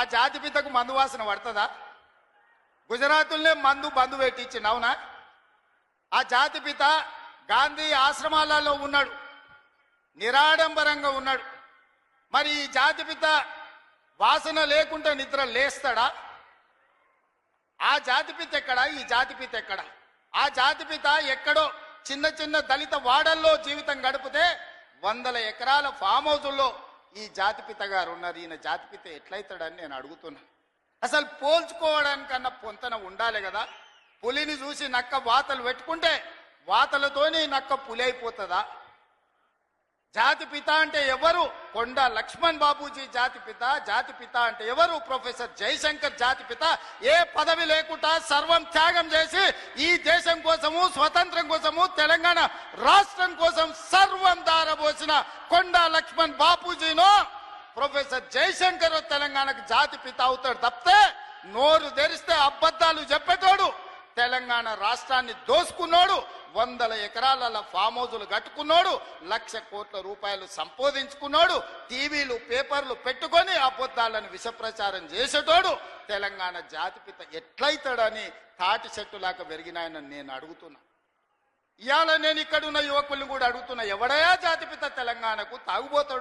ఆ జాతిపితకు మందు వాసన పడుతుందా? గుజరాతుల్నే మందు బంధు పెట్టించిండు, అవునా? ఆ జాతిపిత గాంధీ ఆశ్రమాలలో ఉన్నాడు, నిరాడంబరంగా ఉన్నాడు. మరి ఈ జాతిపిత వాసన లేకుండా నిద్ర లేస్తాడా? ఆ జాతిపిత ఎక్కడా? ఈ జాతిపిత ఎక్కడా? ఆ జాతిపిత ఎక్కడో చిన్న చిన్న దళిత వాడల్లో జీవితం గడిపితే 100 ఎకరాల ఫామ్ హౌజుల్లో ఈ జాతిపిత గారు ఉన్నారు. ఈయన జాతిపిత ఎట్లయితాడని నేను అడుగుతున్నా. అసలు పోల్చుకోవడానికన్నా పొంతన ఉండాలి కదా. పులిని చూసి నక్క వాతలు పెట్టుకుంటే వాతలతోని నక్క పులి అయిపోతుందా? జాతిపిత అంటే ఎవరు? కొండ లక్ష్మణ్ బాబూజీ జాతిపిత. జాతిపిత అంటే ఎవరు? ప్రొఫెసర్ జయశంకర్ జాతిపిత. ఏ పదవి లేకుండా సర్వం త్యాగం చేసి ఈ దేశం కోసము, స్వతంత్రం కోసము, తెలంగాణ రాష్ట్రం కోసం సర్వం దారబోసిన కొండ లక్ష్మణ్ బాపూజీనో ప్రొఫెసర్ జయశంకర్ తెలంగాణకు జాతిపిత అవుతాడు తప్పితే నోరు తెరిస్తే అబద్ధాలు చెప్పేటోడు, తెలంగాణ రాష్ట్రాన్ని దోసుకున్నాడు, 100 ఎకరాల ఫామ్ హౌజులు కట్టుకున్నాడు, 1,00,000 కోట్ల రూపాయలు సంపాదించుకున్నాడు, టీవీలు పేపర్లు పెట్టుకొని అబద్ధాలను విషప్రచారం చేసేటోడు తెలంగాణ జాతిపిత ఎట్లయితాడని తాటి చెట్టులాగా పెరిగినాయని నేను అడుగుతున్నా. ఇవాళ నేను ఇక్కడున్న యువకుల్ని కూడా అడుగుతున్నా, ఎవడయా జాతిపిత తెలంగాణకు? తాగుబోతాడు